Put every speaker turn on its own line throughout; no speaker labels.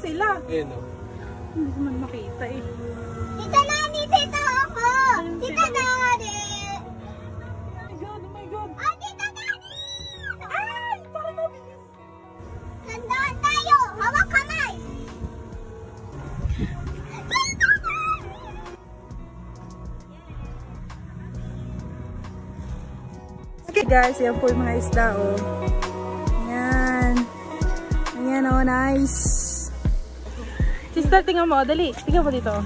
sila.
Ayun o.
Hindi ko man makita eh.
Tita Nani, tita ako! Tita Nani!
Oh my God.
Ah, tita Nani!
Ay! Parang mabilis.
Tandaan tayo! Hawak kamay! Tita Nani!
Okay guys, yan po yung mga isda oh. Yan. Ayan oh, nice. Sister, tingnan mo. Dali. Tingnan mo dito.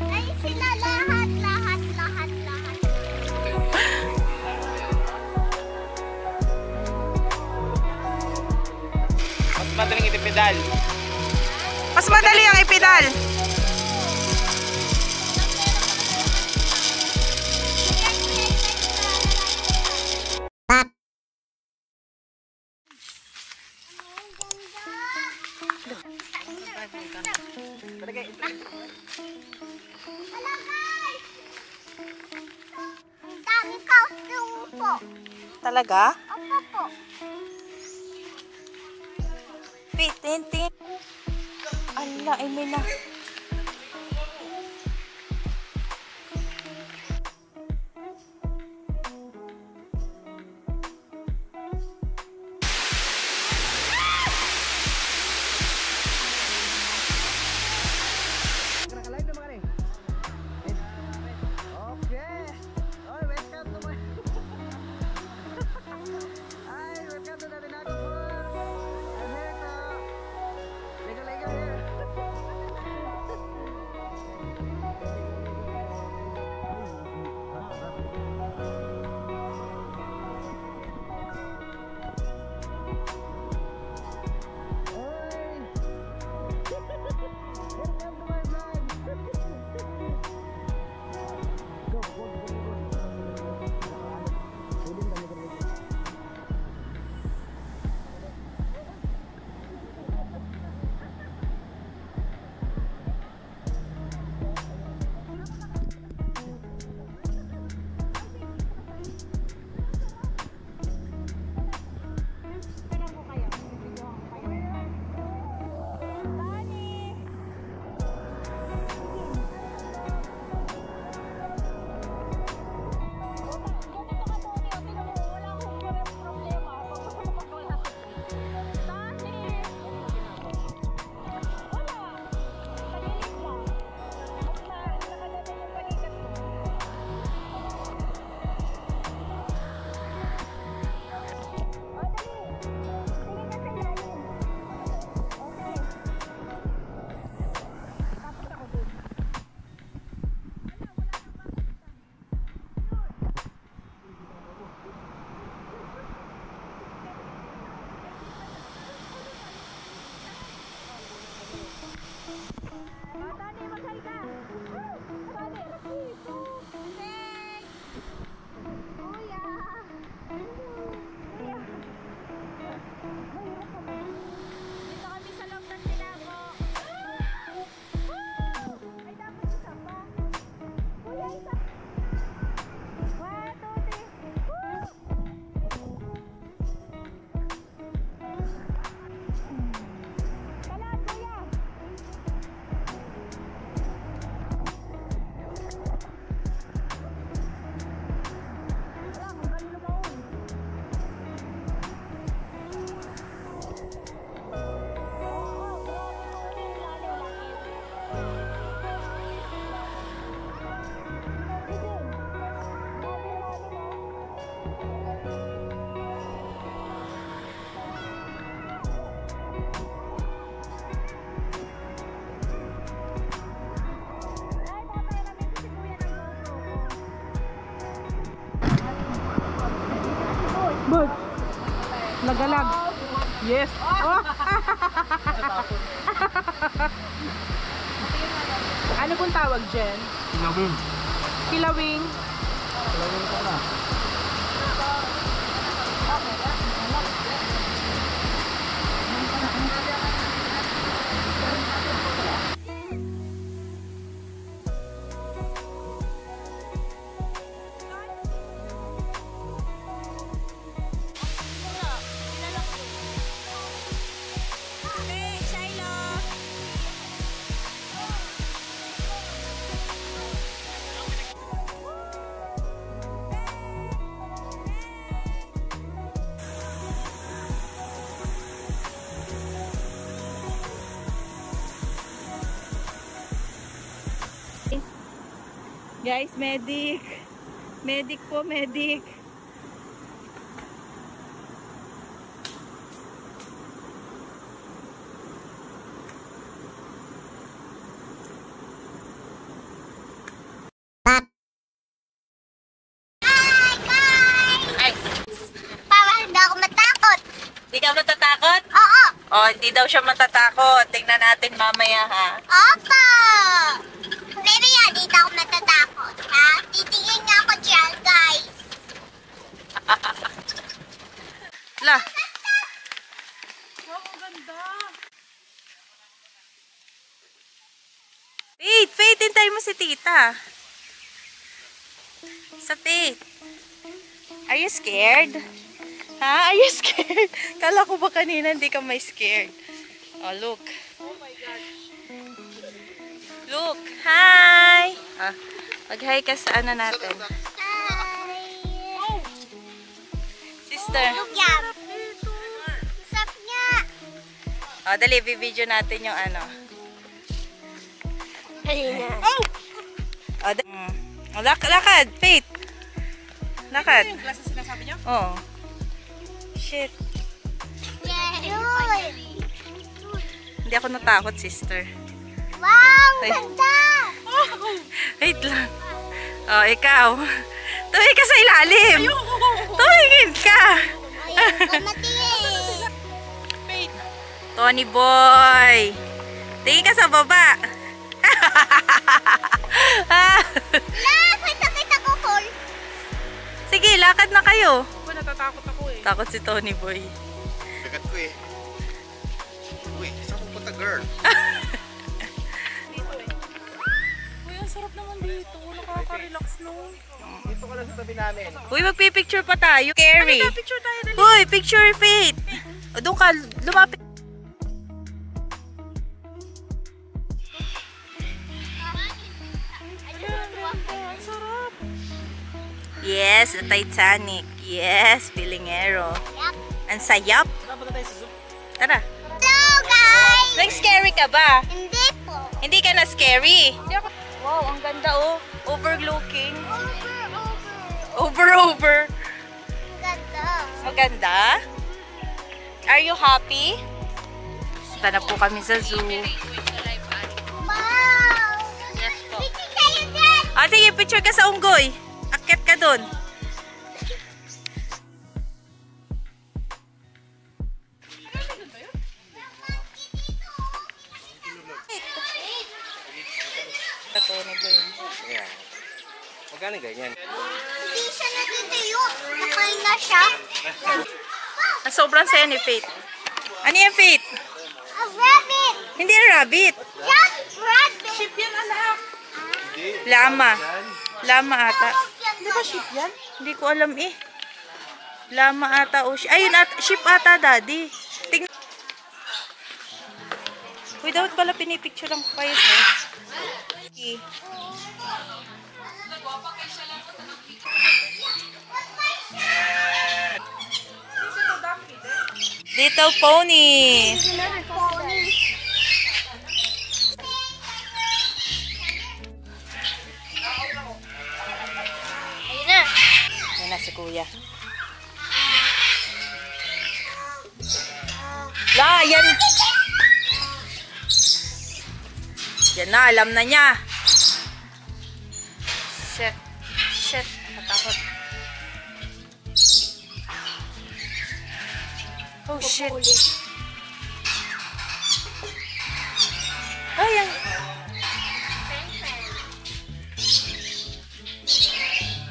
Ay, sila lahat.
Mas madaling itipidal.
Mas madali ang ipedal.
Hello guys! Ang dami costume po.
Talaga?
Opo po.
Tintin. Ala, ay may na. But, lagalag. Yes. Oh. Ano pong tawag dyan?
Kilawing.
Kilawing.
Kilawing ko na.
Guys, medic. Medic po, medic.
Hindi ka matatakot?
Oo.
Oh, hindi daw siya matatakot. Tingnan natin mamaya, ha?
Opo. Pero yan, dito ako natatakot. Ha? Titingin nga ako dyan, guys.
La.
Wow, ang ganda.
Faith, Faith, hintayin mo si tita. Sa Faith. Are you scared? Ha? Are you scared? Kala ko ba kanina hindi ka may scared? Oh, look.
Oh my gosh.
Look. Hi! Ah, mag-hi ka sa ano natin.
Hi.
Sister.
Look yan. Sap niya.
Oh, dali, bibidyo natin yung ano.
Halina.
Oh, lakad, Faith. Lakad.
Ano yung klase sinasabi niyo?
Oh. Shit.
Yay.
Hindi ako natakot, sister.
Wow,
Ay.
ganda.
Wait lang. Oh, ikaw. Tumingin ka sa ilalim. Tumingin ka.
Ayun, kamatiin.
Faith.
Tony boy. Tingin ka sa baba.
Nakita ko, Col.
Sige, lakad na kayo.
Ako, natatakot ako eh.
Takot si Tony boy.
Dagat ko eh. Uy, saan pupunta girl?
Dito eh. Uy, ang sarap naman dito. Nakaka-relax no.
Dito ka lang sa tabi namin.
Uy, magpipicture pa tayo. Scary.
Picture tayo dali.
Uy, picture Faith. O, doon ka, lumapit.
Ang sarap.
Yes, the Titanic. Yes, Pilingero.
Yup.
Ang sayap. Tara.
Hello, guys.
Nag-scary ka ba?
Hindi po.
Hindi ka na scary. Wow, ang ganda oh. Overlooking. Over.
Ganda.
Maganda. Are you happy? Punta na po kami sa zoo.
Wow.
Yes po.
Picture tayo dyan.
Ah, sige, picture ka sa unggoy. Akyat ka dun. Tony boy.
Ayan. Magkano ganyan?
Hindi siya natitayo. Nakain na siya.
Ang sobrang saya ni Faith. Ano yan, Faith?
A rabbit.
Hindi yan rabbit.
Just rabbit.
Ship yan, anak.
Lama. Lama ata.
Di ba sheep yan?
Hindi ko alam eh. Lama ata o sheep. Ayun, sheep ata, daddy. Tingnan. Uy, dapat pala pinipicture lang ko kayo, sir. Okay. Little pony.
Pony. Ayun na.
Yan na si kuya. La, yan. Yan na, alam na niya. Shit. Shit. Natakot. Oh, shit. Ay, yan.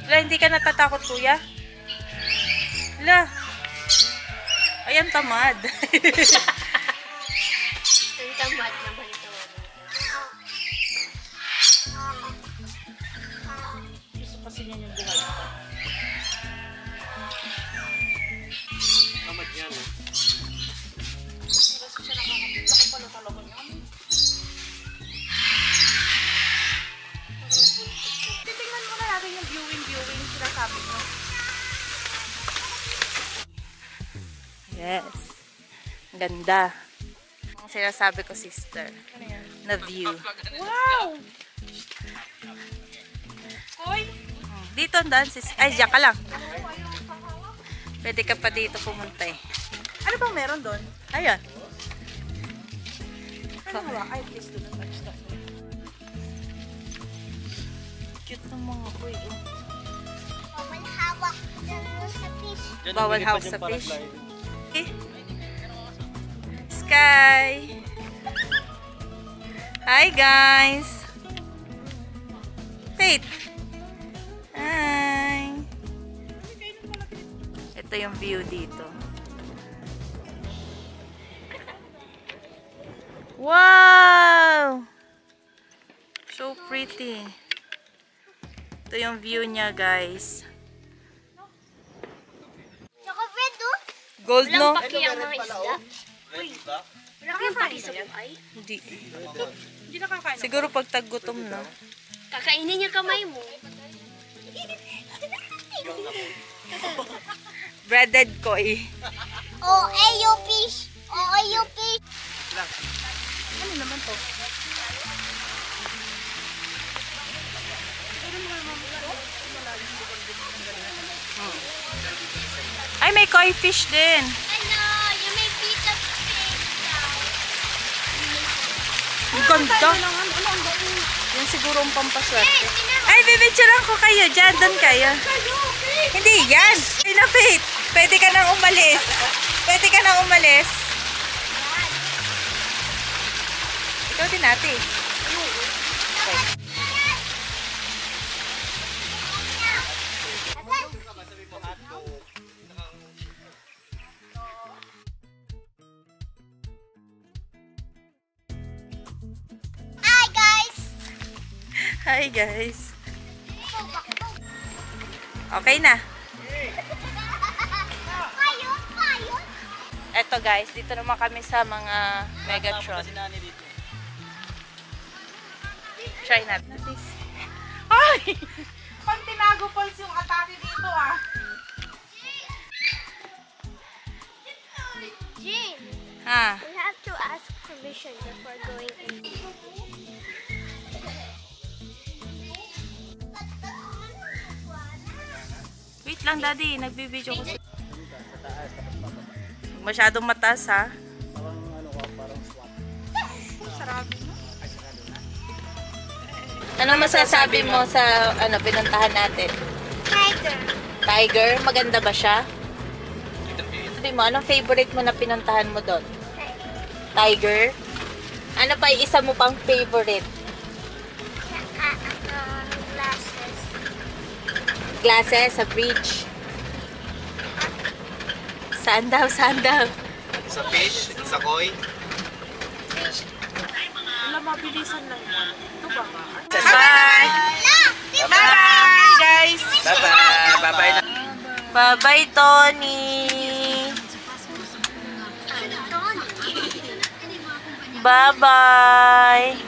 La, hindi ka natatakot, kuya? La. Ayan, tamad.
Ang tamad naman ito.
Gusto kasi niya yung buhay.
Tamad yan eh.
Kasi siya nakakapit ako pala talaga niya. Titingnan muna natin yung viewing sinasabi mo.
Yes. Ganda. Ang sinasabi ko, sister.
Ano yan?
Na view.
Wow!
Dito ang daan, sis. Ay, diyan ka lang. Pwede ka pa dito pumunta eh.
Ano bang meron doon?
Ayun.
Ano ba? Ay, please do not touch that.
Cute ng mga kuy.
Bawal hawak dyan sa fish.
Bawal hawak sa fish. Okay. Sky. Hi guys. Wait. Hi. Ito yung view dito. Wow! So pretty. Ito yung view niya, guys.
Tsaka red, oh.
Gold, no?
Paki ang mga isda. Wala kang paki sa buhay.
Hindi.
Hindi nakakain.
Siguro pag taggutom na.
Kakainin yung kamay mo.
Breaded koi.
Oh, ayo fish. Oh, ayo fish.
Ano naman to?
Ay, may koi fish din.
Ano, you may piece of fish daw.
Ang ganda. Yan siguro ang pampaswerte. Ay, bibitsuran ko kayo. Diyan, doon kayo. Hindi, yan. Ay, na Faith. Pwede ka nang umalis. Pwede ka nang umalis. Ikaw din ate.
Hi, guys.
Hi guys. Okay na.
Kayo.
Eto guys, dito naman kami sa mga Megatron. Try natin.
Ay! Pag tinago pals yung atake dito ah.
Jean,
Ha?
we have to ask permission before going in.
Wait lang daddy, nagbibideo ko. Masyadong mataas ha. Ano masasabi mo sa pinuntahan natin?
Tiger.
Tiger, maganda ba siya? Sabi mo, anong favorite mo na pinuntahan mo doon? Tiger? Ano pa yung isa mo pang favorite?
Glasses.
Glasses sa beach. Saan daw? Saan daw?
Sa fish, sa koi.
Wala, mabilisan lang yan. Ito ba ba?
Bye! Bye-bye, guys!
Bye-bye! Bye-bye na.
Bye-bye, Tony! Bye-bye!